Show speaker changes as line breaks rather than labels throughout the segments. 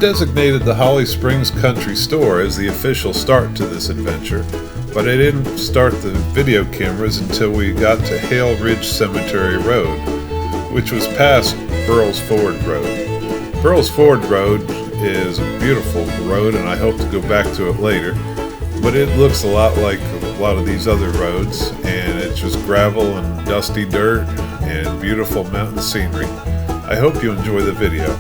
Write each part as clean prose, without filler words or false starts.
designated the Holly Springs Country Store as the official start to this adventure, but I didn't start the video cameras until we got to Hale Ridge Cemetery Road, which was past Burles Ford Road. Burles Ford Road is a beautiful road, and I hope to go back to it later, but it looks a lot like a lot of these other roads, and it's just gravel and dusty dirt and beautiful mountain scenery. I hope you enjoy the video.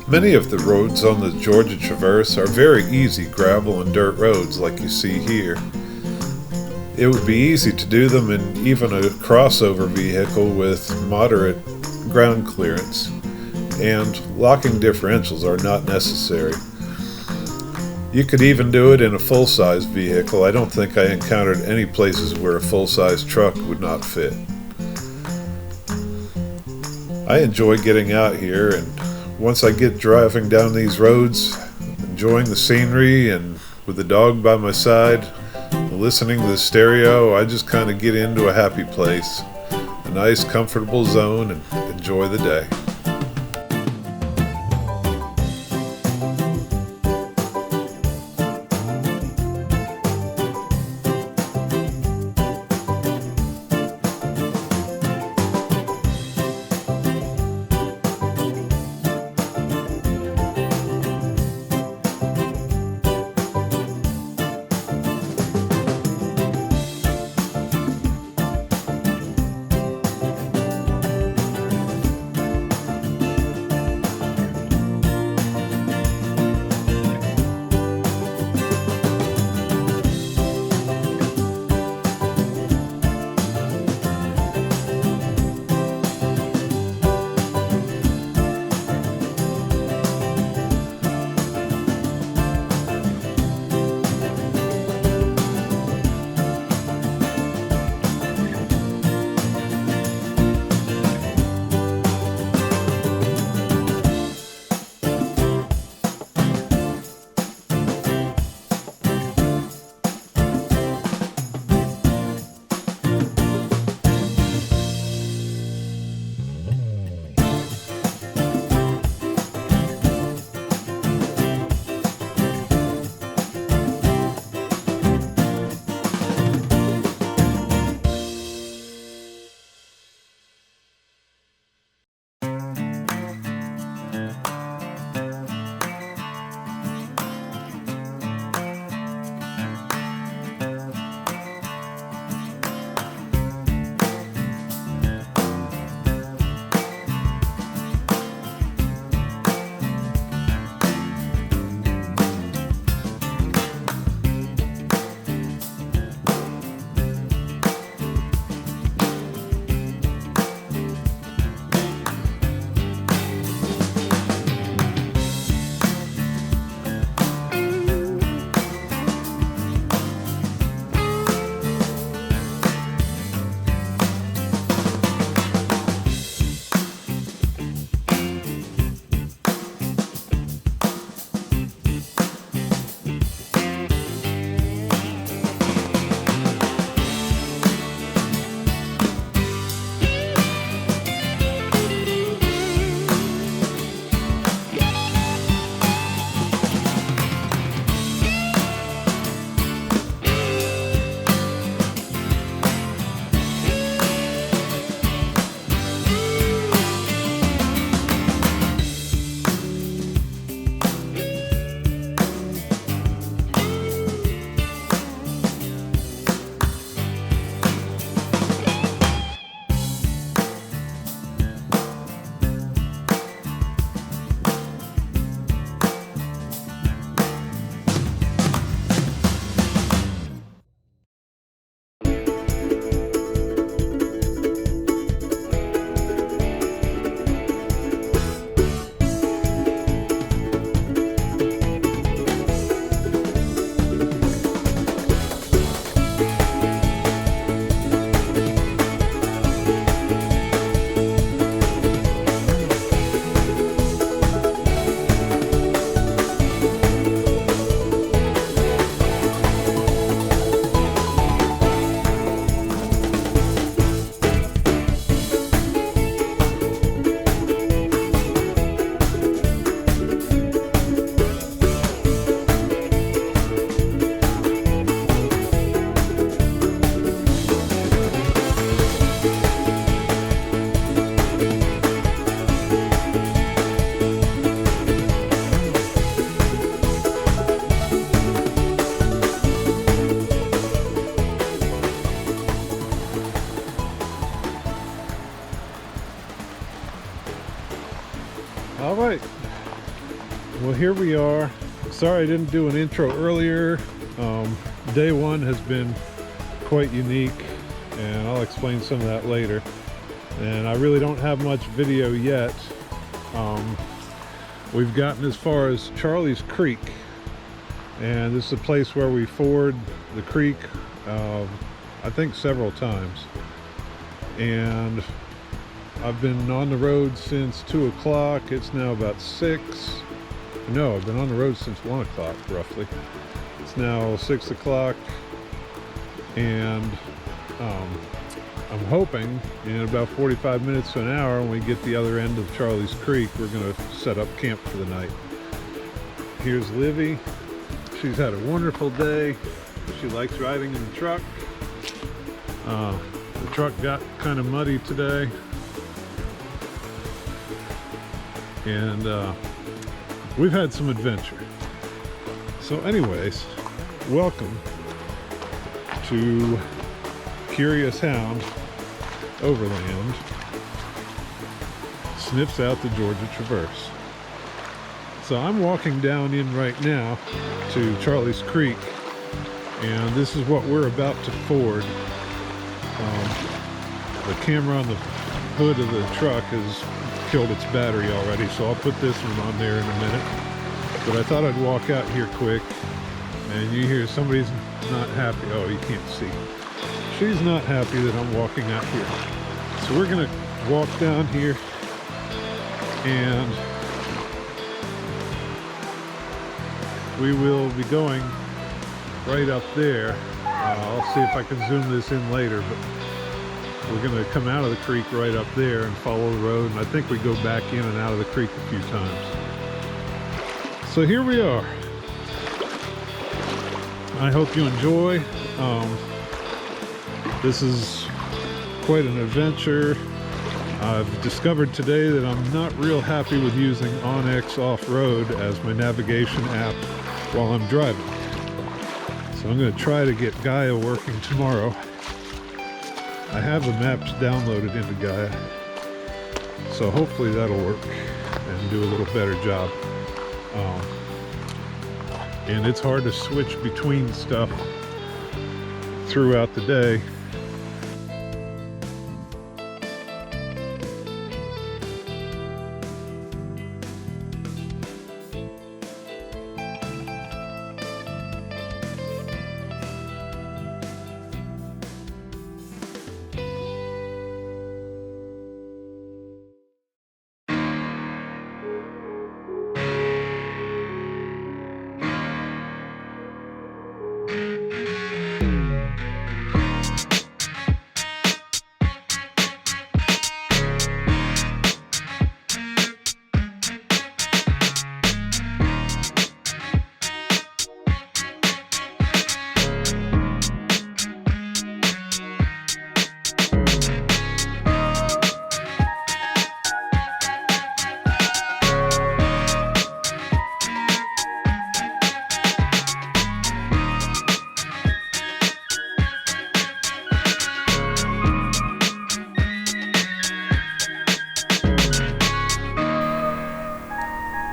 Many of the roads on the Georgia Traverse are very easy gravel and dirt roads like you see here. It would be easy to do them in even a crossover vehicle with moderate ground clearance, and locking differentials are not necessary. You could even do it in a full-size vehicle. I don't think I encountered any places where a full-size truck would not fit. I enjoy getting out here, and once I get driving down these roads, enjoying the scenery and with the dog by my side, listening to the stereo, I just kind of get into a happy place, a nice comfortable zone, and enjoy the day. All right, well, here we are. Sorry I didn't do an intro earlier. Day one has been quite unique, and I'll explain some of that later. And I really don't have much video yet. We've gotten as far as Charlie's Creek, and this is a place where we ford the creek, I think several times. And I've been on the road since 2 o'clock. It's now about 6. No, I've been on the road since 1 o'clock roughly. It's now 6 o'clock, and I'm hoping in about 45 minutes to an hour, when we get the other end of Charlie's Creek, we're going to set up camp for the night. Here's Livy. She's had a wonderful day. She likes riding in the truck. The truck got kind of muddy today, and we've had some adventure. So anyways, welcome to Curious Hound Overland, Sniffs out the Georgia Traverse. So I'm walking down in right now to Charlie's Creek, and this is what we're about to ford. The camera on the hood of the truck has killed its battery already, so I'll put this one on there in a minute. But I thought I'd walk out here quick, and you hear somebody's not happy. Oh, you can't see. She's not happy that I'm walking out here. So we're gonna walk down here, and we will be going right up there. I'll see if I can zoom this in later, but we're going to come out of the creek right up there and follow the road, and I think we go back in and out of the creek a few times. So here we are. I hope you enjoy. This is quite an adventure. I've discovered today that I'm not real happy with using OnX Off-Road as my navigation app while I'm driving. So I'm going to try to get Gaia working tomorrow. I have the maps downloaded into Gaia, so hopefully that'll work and do a little better job. And it's hard to switch between stuff throughout the day.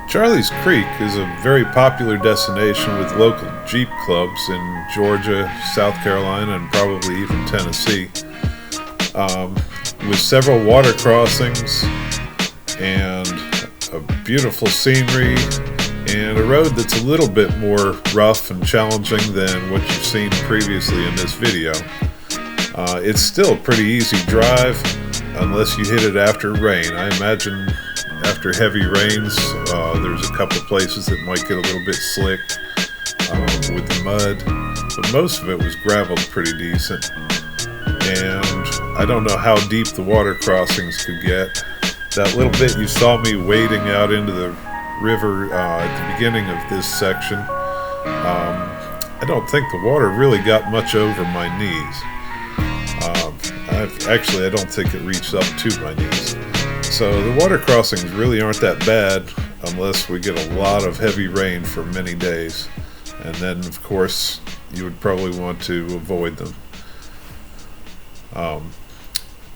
Charlie's Creek is a very popular destination with local Jeep clubs in Georgia, South Carolina, and probably even Tennessee, with several water crossings and a beautiful scenery and a road that's a little bit more rough and challenging than what you've seen previously in this video. It's still a pretty easy drive unless you hit it after rain. I imagine after heavy rains, there's a couple of places that might get a little bit slick with the mud, but most of it was graveled pretty decent. And I don't know how deep the water crossings could get. That little bit you saw me wading out into the river at the beginning of this section, I don't think the water really got much over my knees. I don't think it reached up to my knees. So the water crossings really aren't that bad unless we get a lot of heavy rain for many days. And then, of course, you would probably want to avoid them.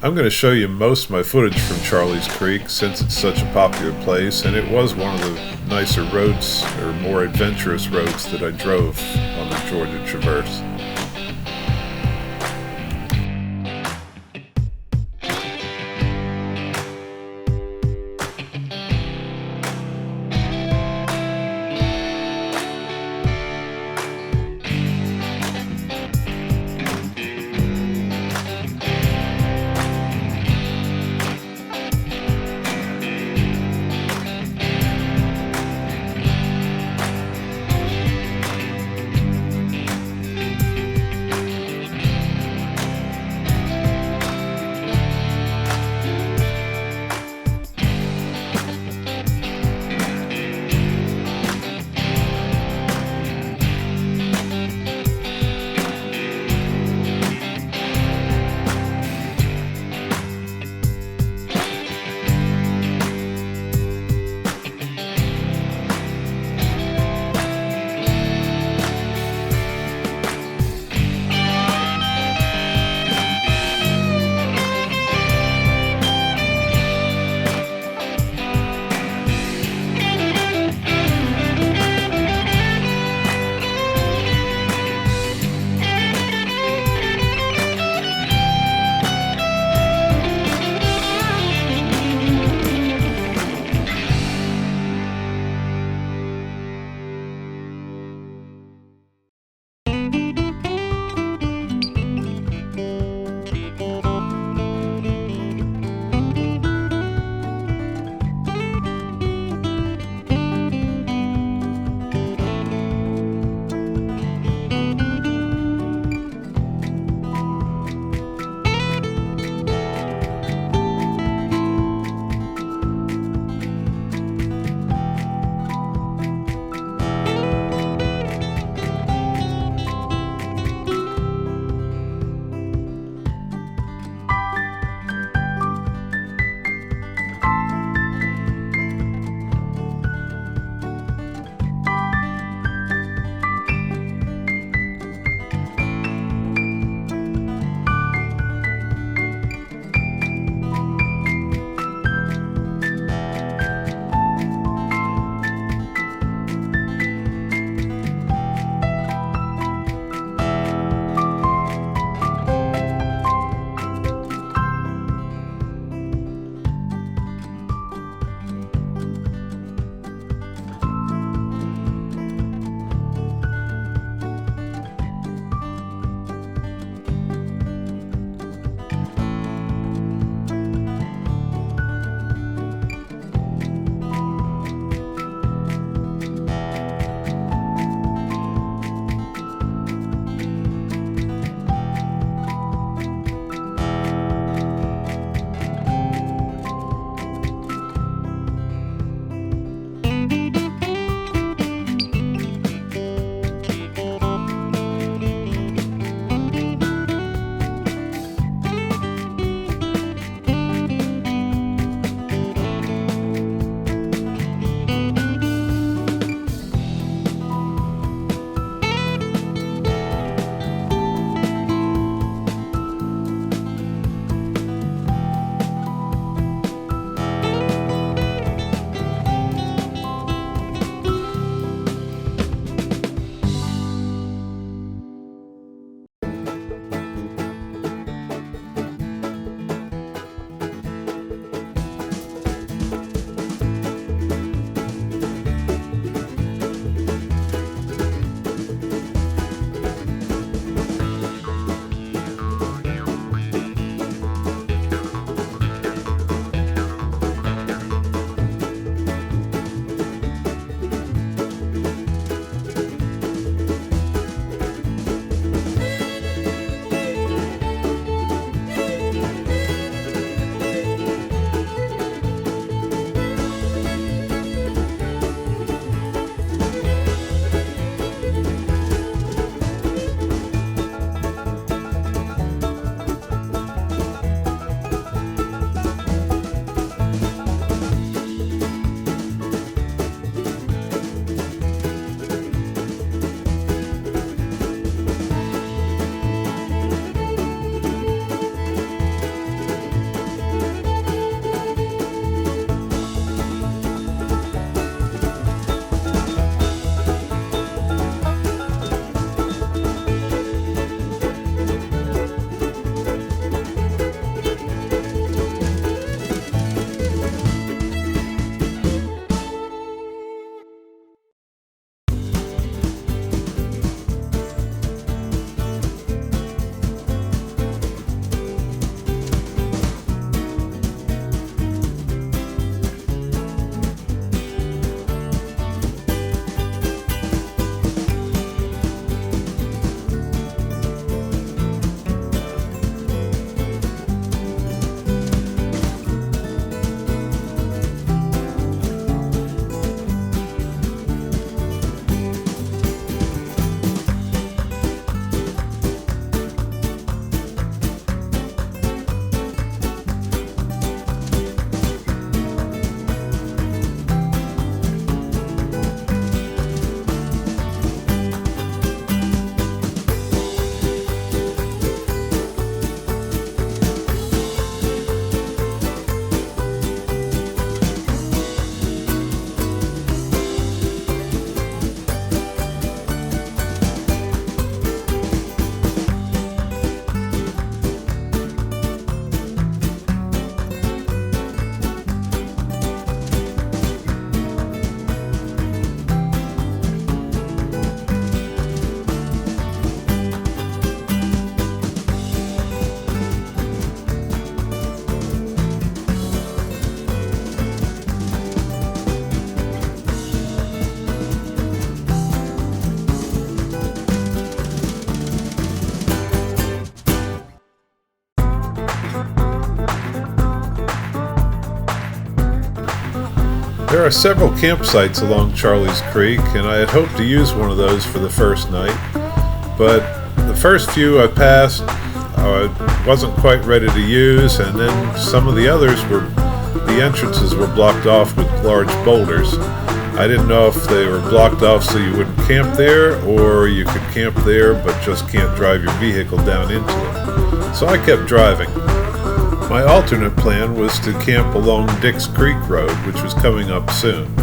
I'm going to show you most of my footage from Charlie's Creek since it's such a popular place, and it was one of the nicer roads, or more adventurous roads, that I drove on the Georgia Traverse. There are several campsites along Charlie's Creek, and I had hoped to use one of those for the first night, but the first few I passed I wasn't quite ready to use, and then some of the others the entrances were blocked off with large boulders. I didn't know if they were blocked off so you wouldn't camp there, or you could camp there but just can't drive your vehicle down into them. So I kept driving. My alternate plan was to camp along Dix Creek Road, which was coming up soon.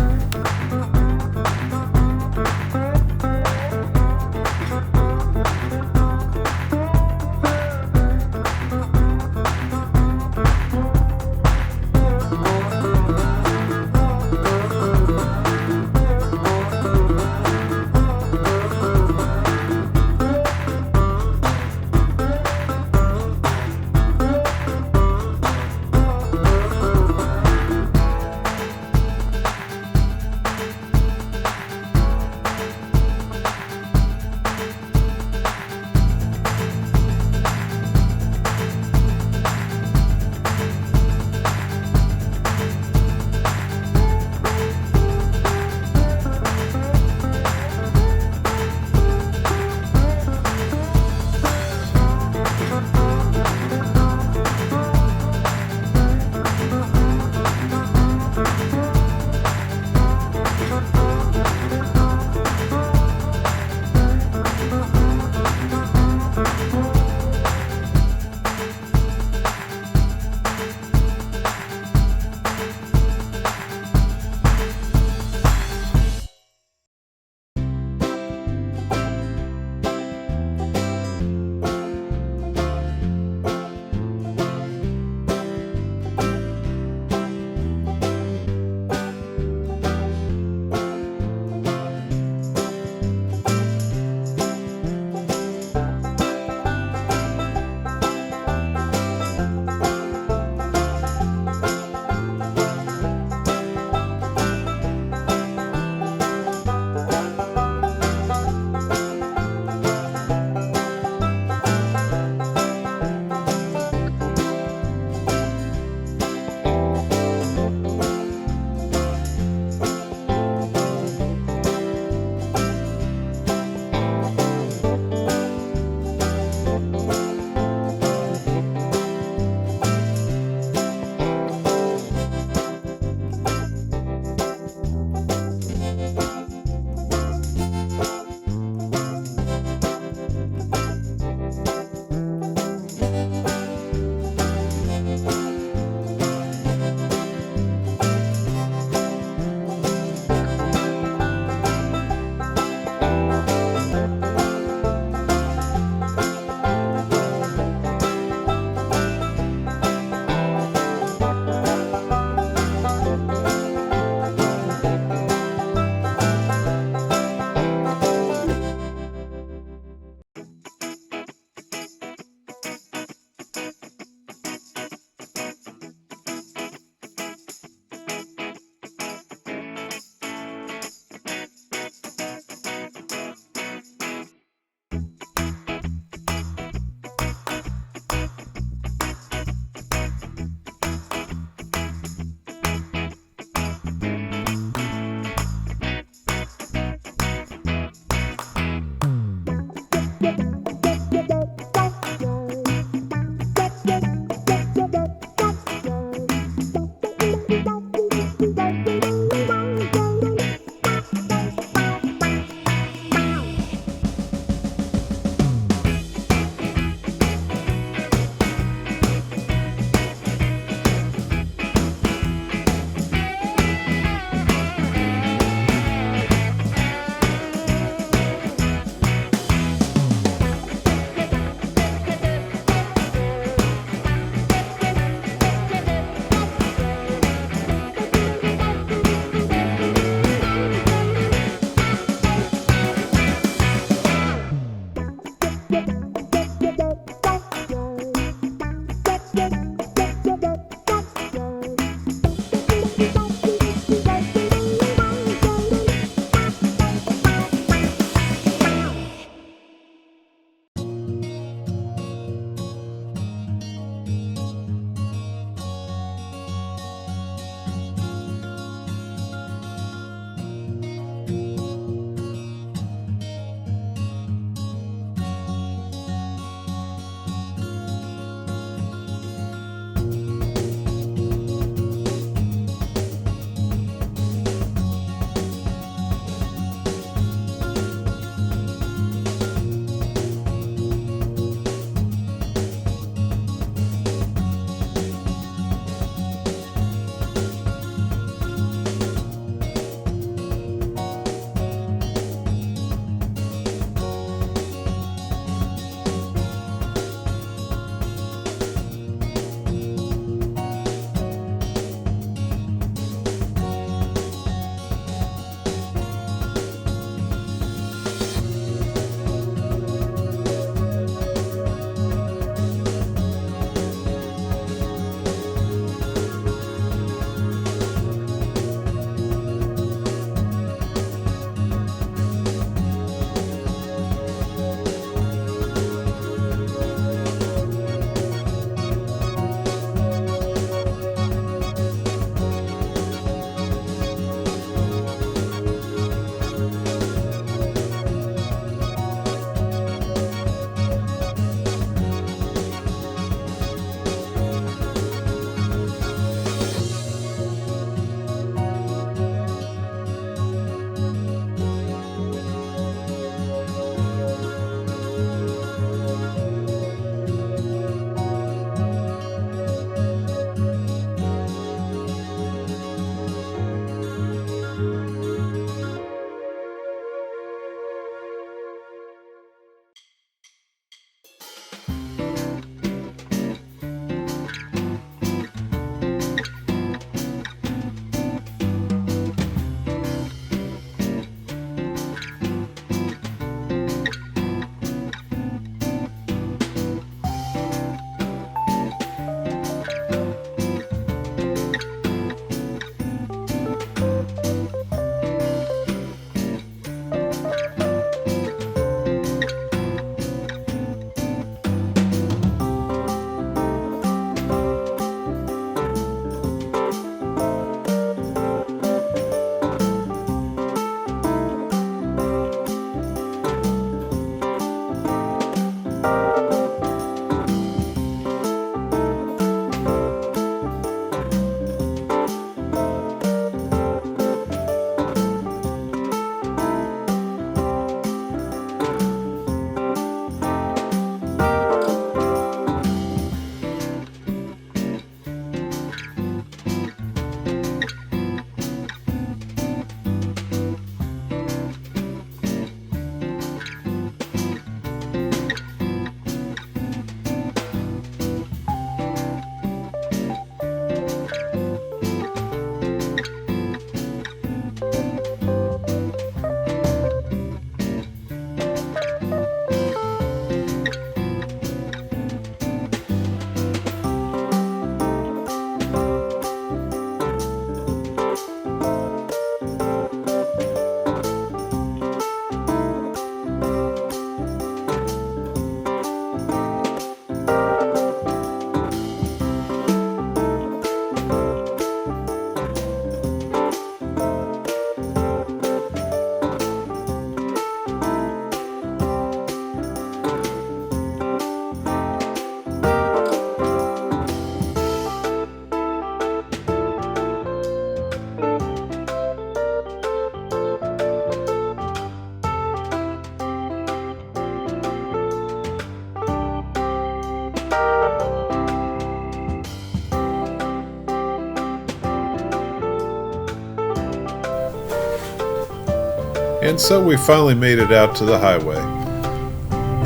And so we finally made it out to the highway.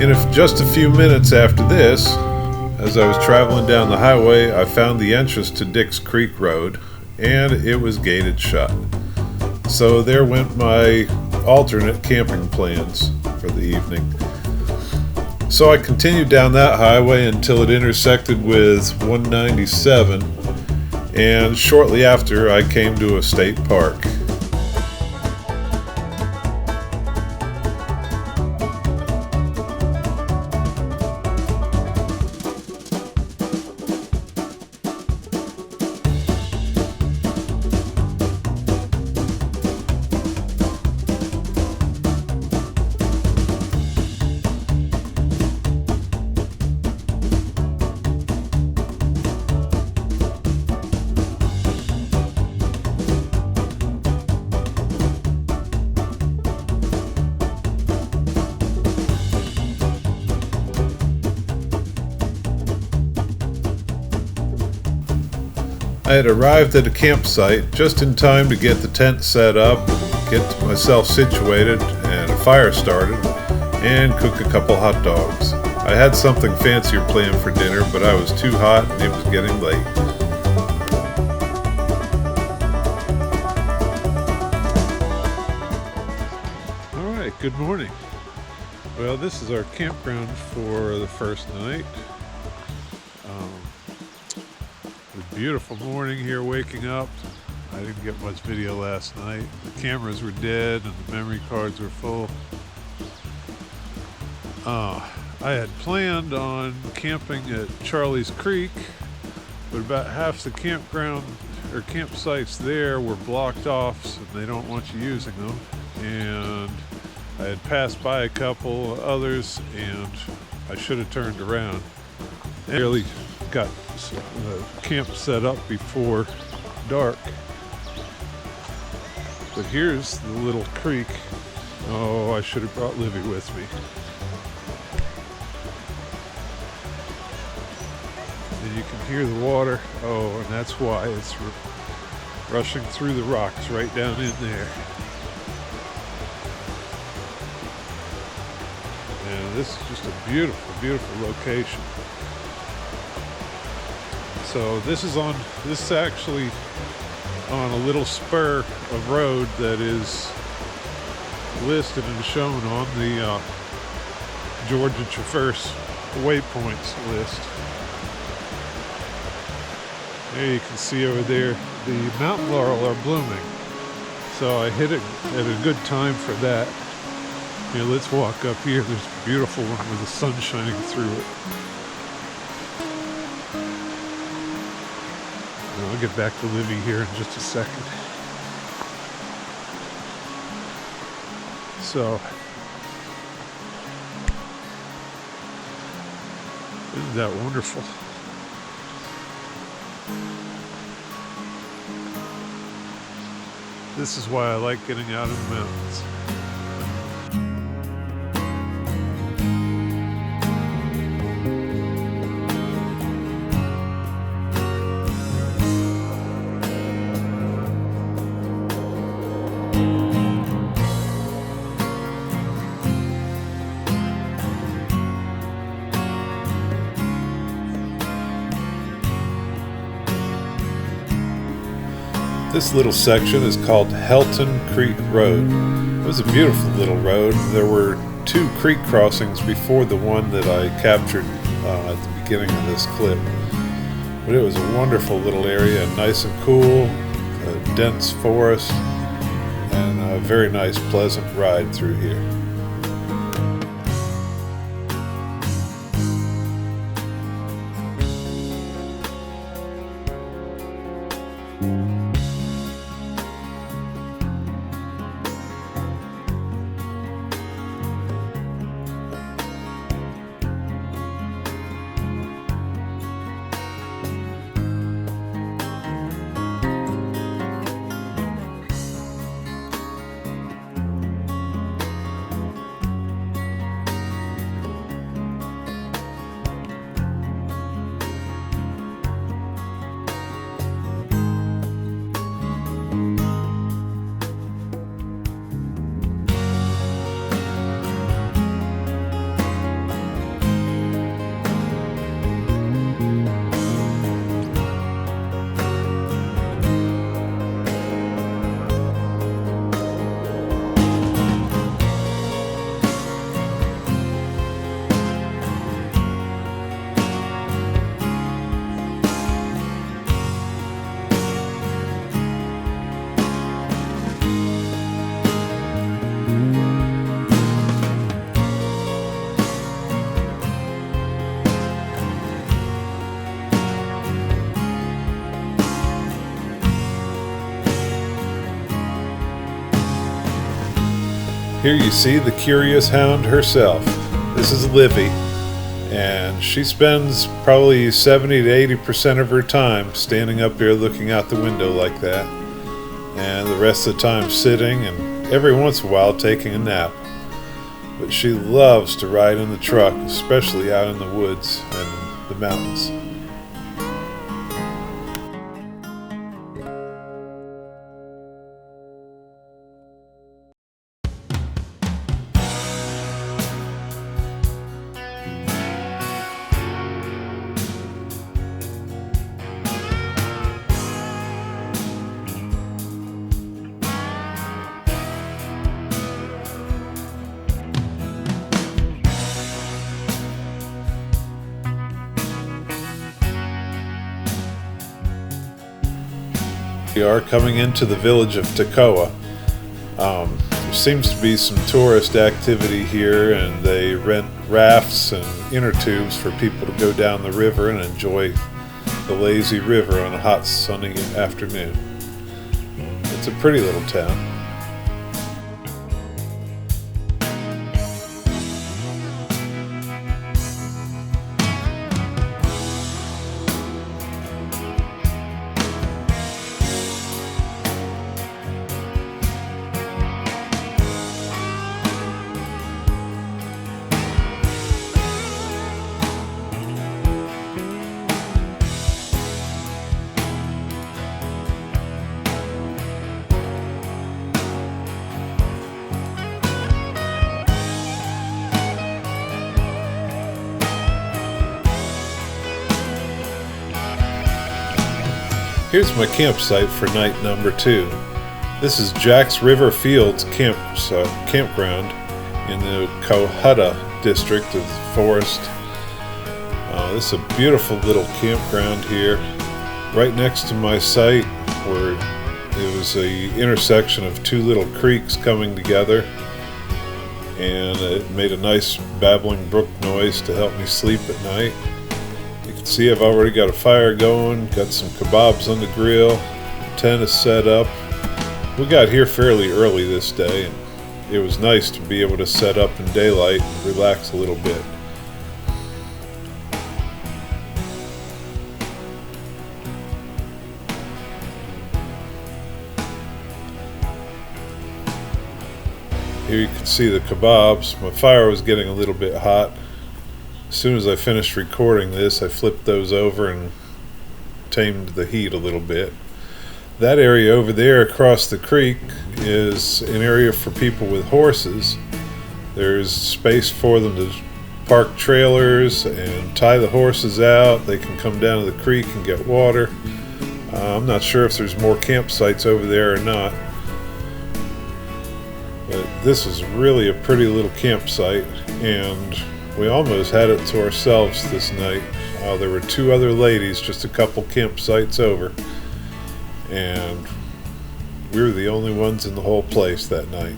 In just a few minutes after this, as I was traveling down the highway, I found the entrance to Dix Creek Road, and it was gated shut. So there went my alternate camping plans for the evening. So I continued down that highway until it intersected with 197, and shortly after I came to a state park. I had arrived at a campsite just in time to get the tent set up, get myself situated and a fire started, and cook a couple hot dogs. I had something fancier planned for dinner, but I was too hot and it was getting late. Alright, good morning. Well, this is our campground for the first night. Beautiful morning here, waking up. I didn't get much video last night. The cameras were dead and the memory cards were full. I had planned on camping at Charlie's Creek, but about half the campground or campsites there were blocked off, so they don't want you using them. And I had passed by a couple others and I should have turned around. I really got the camp set up before dark. But here's the little creek. Oh, I should have brought Livy with me. And you can hear the water. Oh, and that's why it's rushing through the rocks right down in there. And this is just a beautiful, beautiful location. So this is actually on a little spur of road that is listed and shown on the Georgia Traverse waypoints list. There you can see over there the mountain laurel are blooming. So I hit it at a good time for that. Here, let's walk up here. There's a beautiful one with the sun shining through it. I'll get back to Livy here in just a second. So, isn't that wonderful? This is why I like getting out of the mountains. This little section is called Helton Creek Road. It was a beautiful little road. There were 2 creek crossings before the one that I captured at the beginning of this clip. But it was a wonderful little area, nice and cool, a dense forest, and a very nice, pleasant ride through here. Here you see the Curious Hound herself. This is Livy, and she spends probably 70 to 80% of her time standing up here looking out the window like that, and the rest of the time sitting and every once in a while taking a nap. But she loves to ride in the truck, especially out in the woods and the mountains. We are coming into the village of Toccoa. There seems to be some tourist activity here, and they rent rafts and inner tubes for people to go down the river and enjoy the lazy river on a hot sunny afternoon. It's a pretty little town. Here's my campsite for night number 2. This is Jack's River Fields campground in the Cohutta district of the forest. This is a beautiful little campground here, right next to my site, where it was a intersection of 2 little creeks coming together, and it made a nice babbling brook noise to help me sleep at night. You can see I've already got a fire going, got some kebabs on the grill, tent is set up. We got here fairly early this day, and it was nice to be able to set up in daylight and relax a little bit. Here you can see the kebabs. My fire was getting a little bit hot. As soon as I finished recording this, I flipped those over and tamed the heat a little bit. That area over there across the creek is an area for people with horses. There's space for them to park trailers and tie the horses out. They can come down to the creek and get water. I'm not sure if there's more campsites over there or not. But this is really a pretty little campsite, and we almost had it to ourselves this night. There were 2 other ladies just a couple campsites over, and we were the only ones in the whole place that night.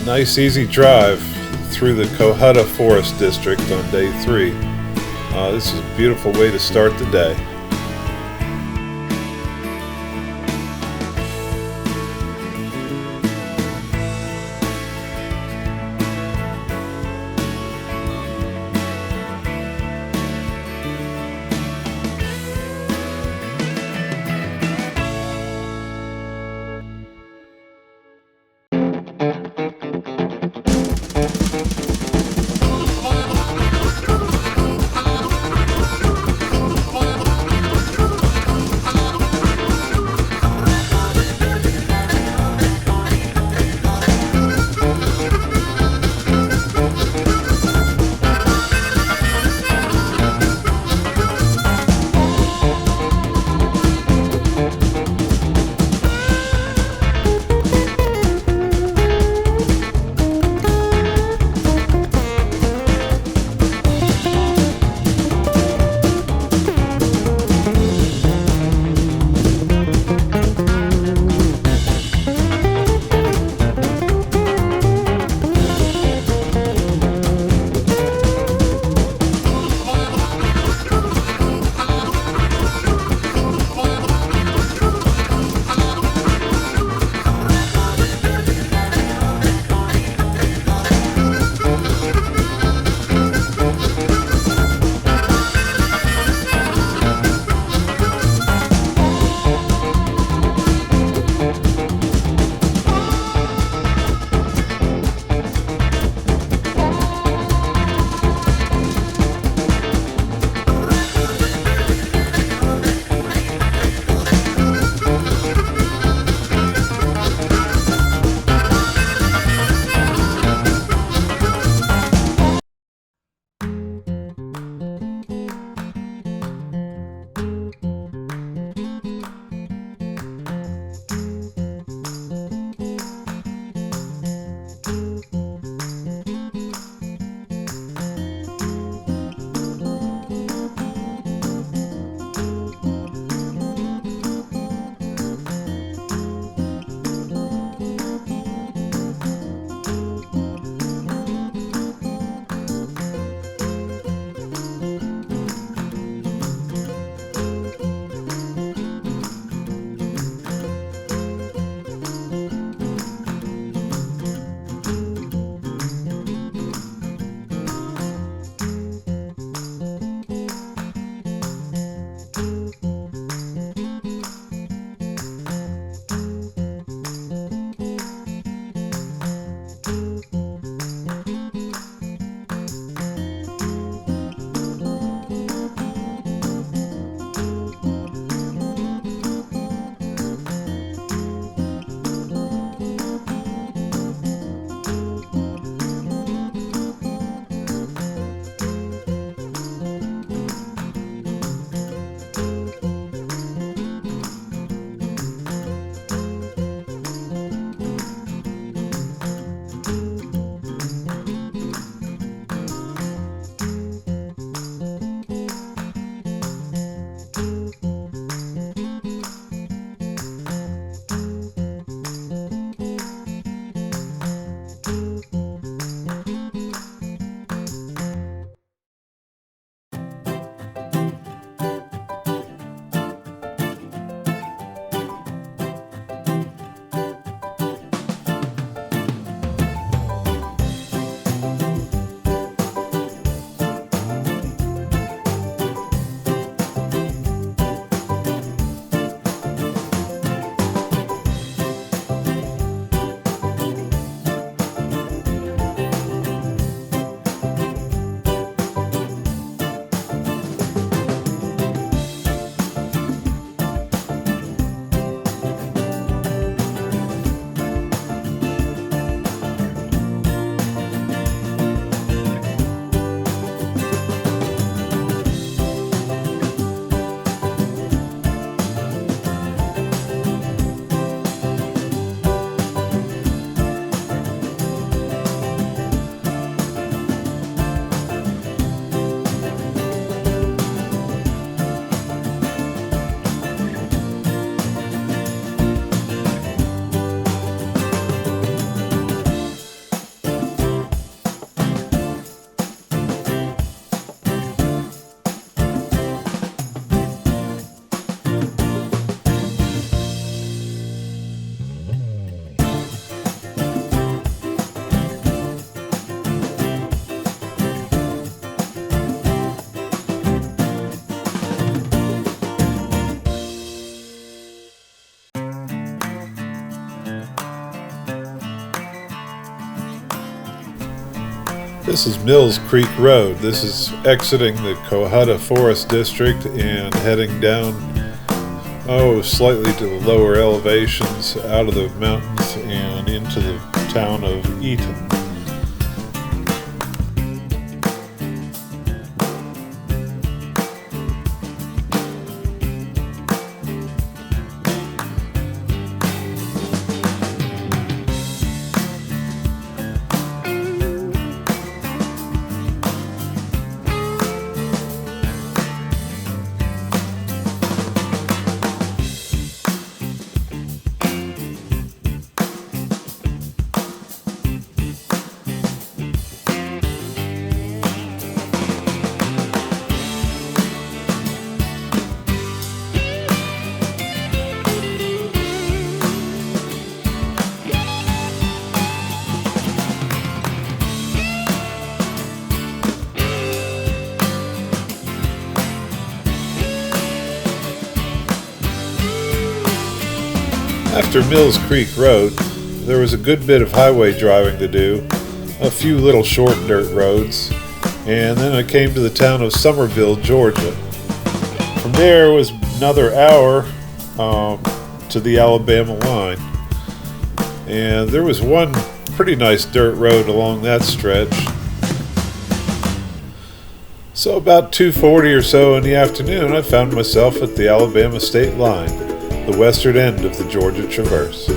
Nice easy drive through the Cohutta Forest District on day 3. This is a beautiful way to start the day. This is Mills Creek Road. This is exiting the Cohutta Forest District and heading down, slightly to the lower elevations out of the mountains and into the town of Eaton. After Mills Creek Road, there was a good bit of highway driving to do, a few little short dirt roads, and then I came to the town of Summerville, Georgia. From there was another hour to the Alabama line, and there was one pretty nice dirt road along that stretch. So about 2:40 or so in the afternoon, I found myself at the Alabama state line, the western end of the Georgia Traverse.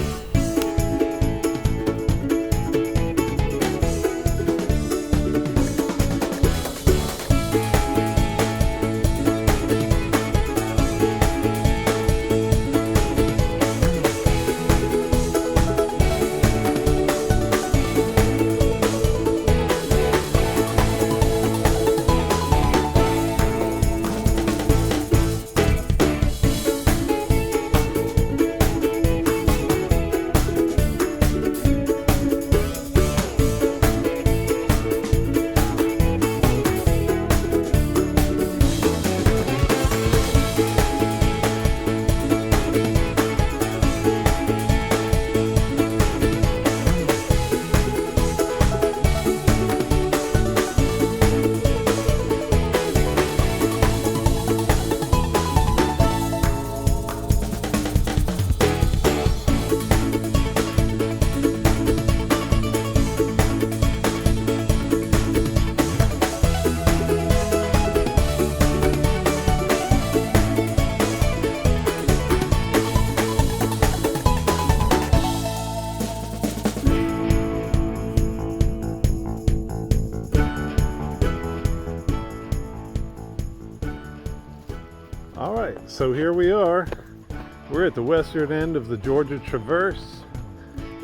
Alright, so here we are. We're at the western end of the Georgia Traverse.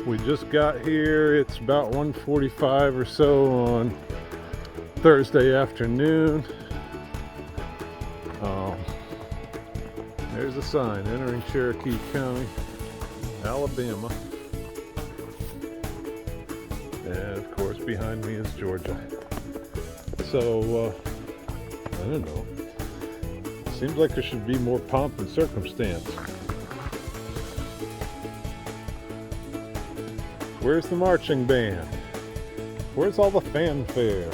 We just got here. It's about 1:45 or so on Thursday afternoon. There's a sign, entering Cherokee County, Alabama. And of course behind me is Georgia. So, I don't know. Seems like there should be more pomp and circumstance. Where's the marching band? Where's all the fanfare?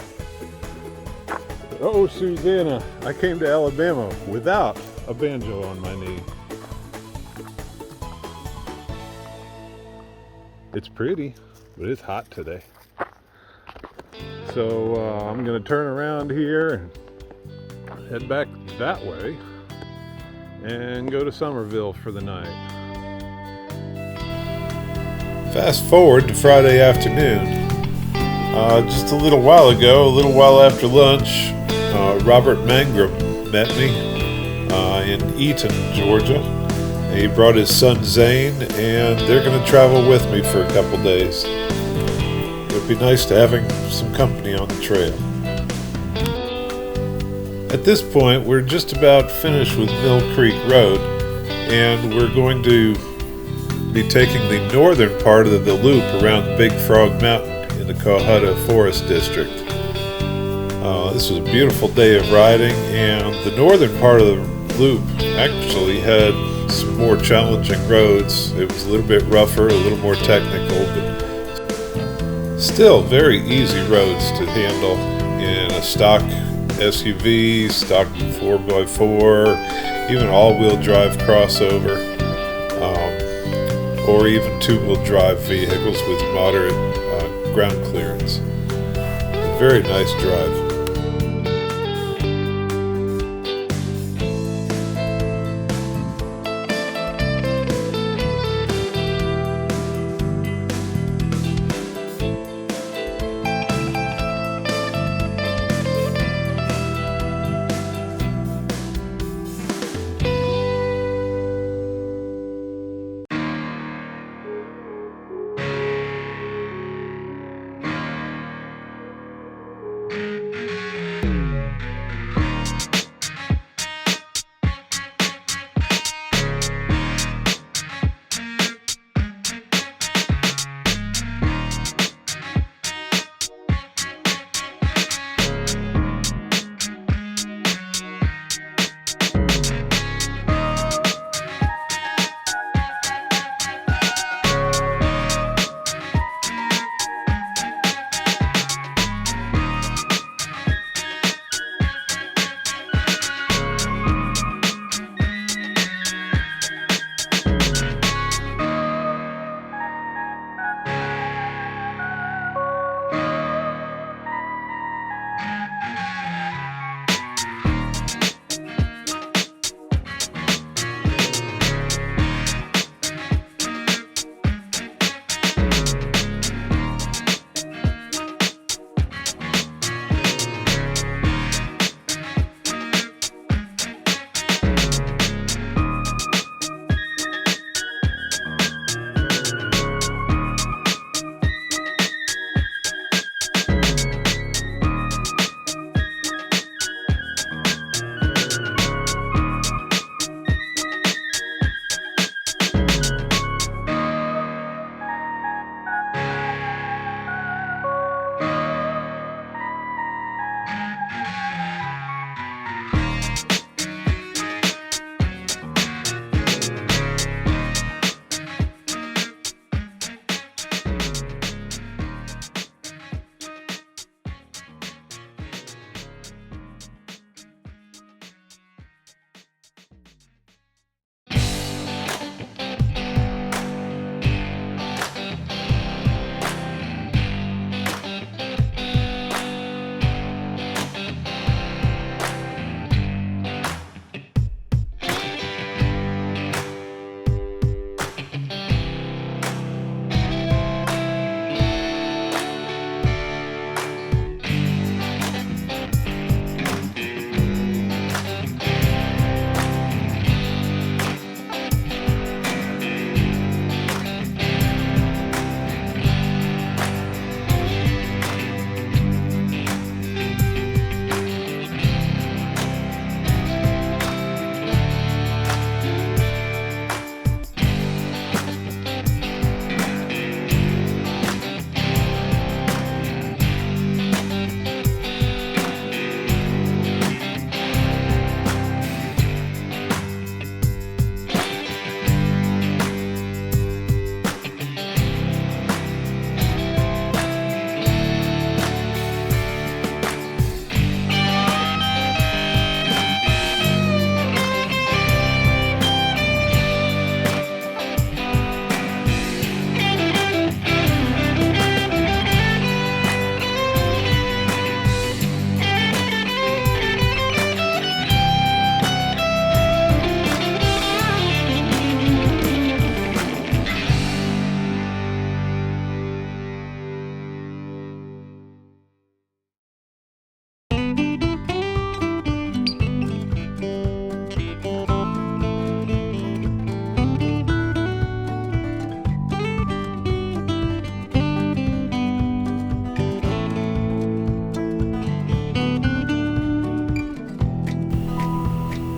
Oh, Susanna, I came to Alabama without a banjo on my knee. It's pretty, but it's hot today. So I'm gonna turn around here and head back that way and go to Summerville for the night. Fast forward to Friday afternoon. Just a little while ago, a little while after lunch, Robert Mangrum met me in Eaton, Georgia. He brought his son Zane, and they're going to travel with me for a couple days. It'd be nice to having some company on the trail. At this point, we're just about finished with Mill Creek Road, and we're going to be taking the northern part of the loop around Big Frog Mountain in the Cohutta Forest District. This was a beautiful day of riding, and the northern part of the loop actually had some more challenging roads. It was a little bit rougher, a little more technical, but Still very easy roads to handle in a stock SUV, stock 4x4, even all-wheel drive crossover, or even two-wheel drive vehicles with moderate ground clearance. A very nice drive.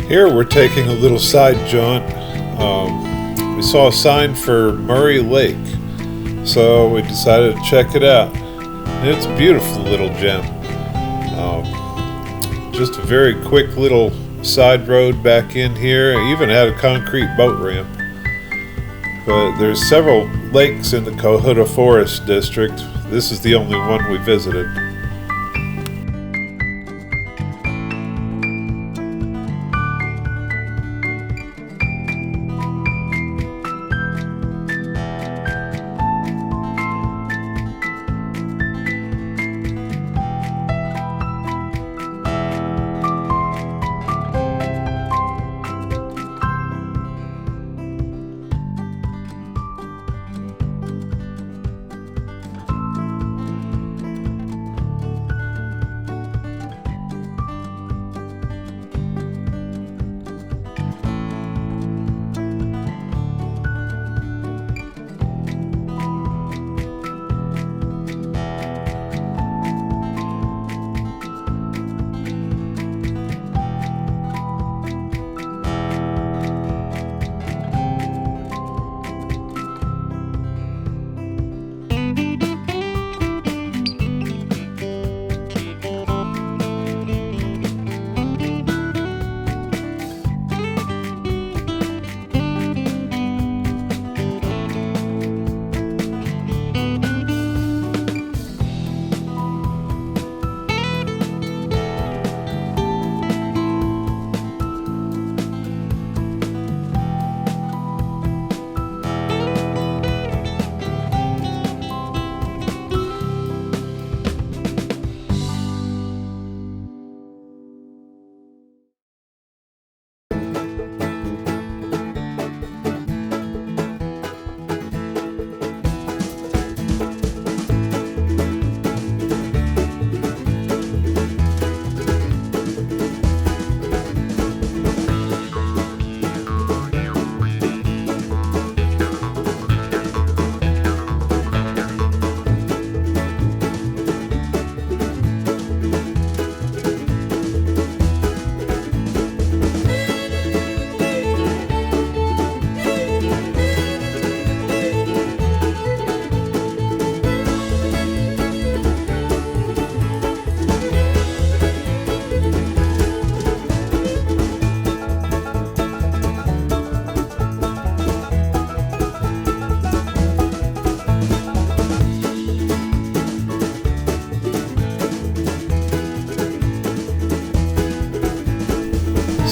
Here we're taking a little side jaunt. We saw a sign for Murray Lake, so we decided to check it out. And it's a beautiful little gem. Just a very quick little side road back in here. It even had a concrete boat ramp. But there's several lakes in the Cohutta Forest District This is the only one we visited.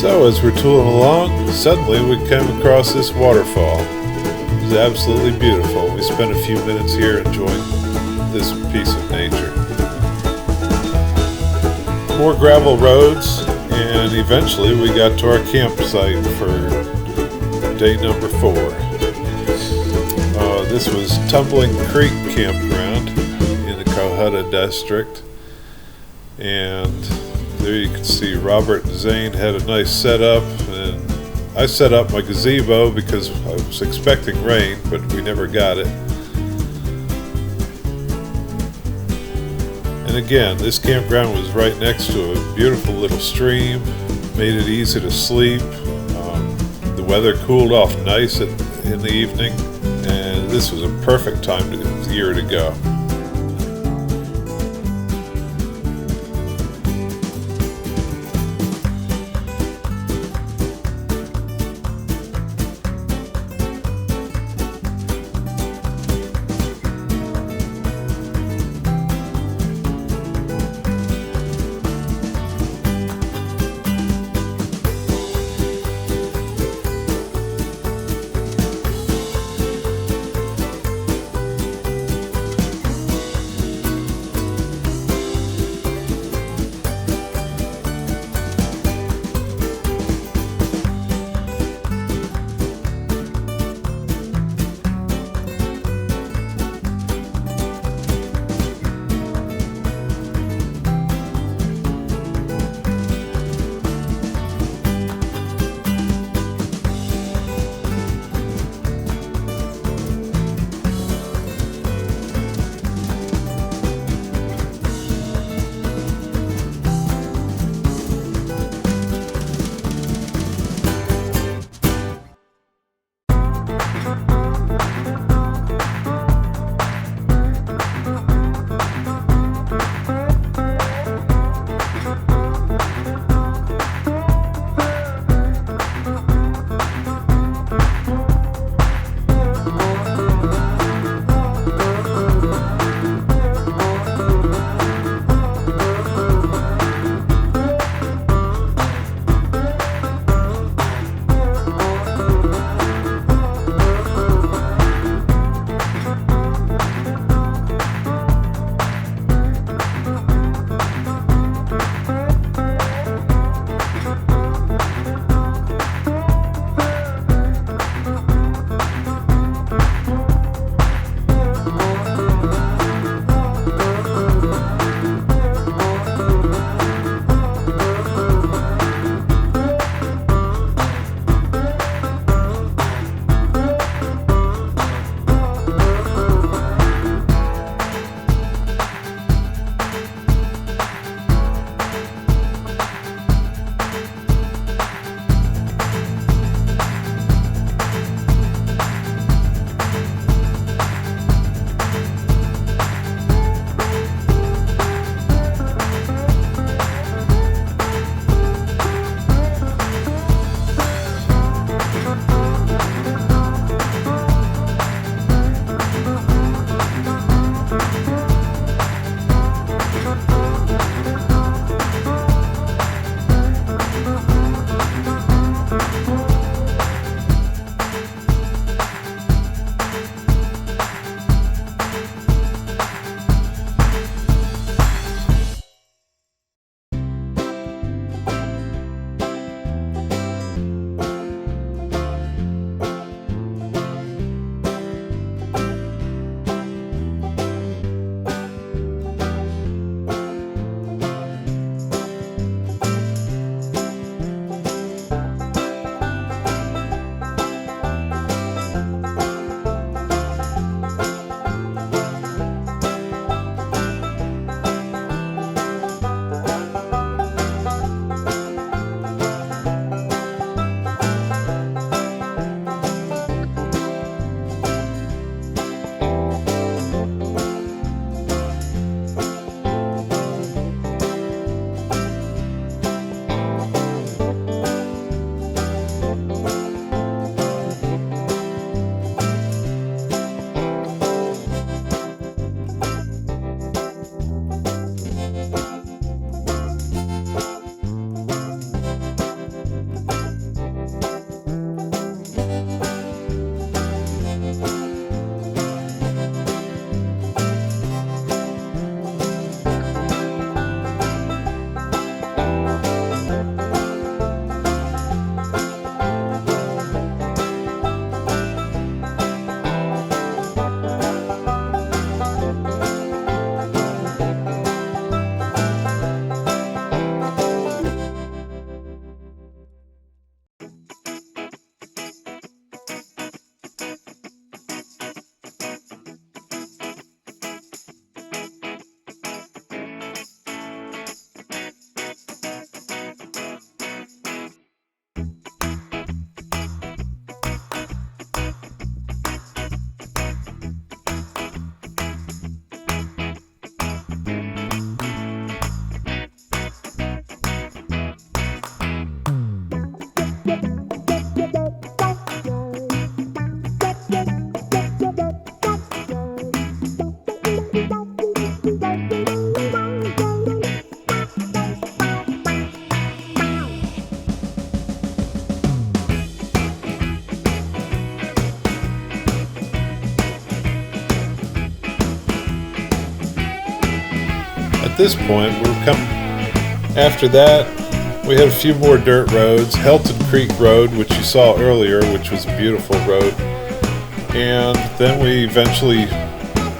So as we're tooling along, suddenly we came across this waterfall. It was absolutely beautiful. We spent a few minutes here enjoying this piece of nature. More gravel roads, and eventually we got to our campsite for day number 4. This was Tumbling Creek Campground in the Cohutta district, and there you can see Robert and Zane had a nice setup, and I set up my gazebo because I was expecting rain, but we never got it. And again, this campground was right next to a beautiful little stream, made it easy to sleep. The weather cooled off nice in the evening, and this was a perfect time of the year to go. this point, after that, we had a few more dirt roads. Helton Creek Road, which you saw earlier, which was a beautiful road. And then we eventually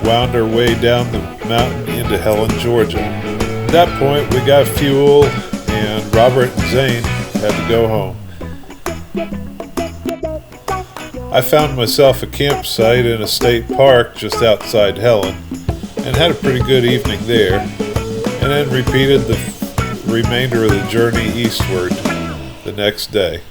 wound our way down the mountain into Helen, Georgia. At that point, we got fuel, and Robert and Zane had to go home. I found myself a campsite in a state park just outside Helen, and had a pretty good evening there, and then repeated the remainder of the journey eastward the next day.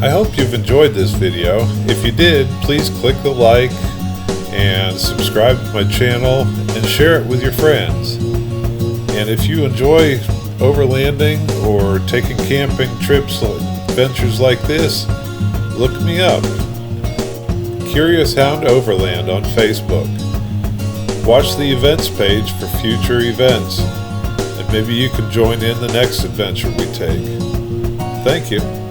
I hope you've enjoyed this video. If you did, please click the like and subscribe to my channel and share it with your friends. And if you enjoy overlanding or taking camping trips, adventures like this, look me up. Curious Hund Overland on Facebook. Watch the events page for future events, and maybe you can join in the next adventure we take. Thank you.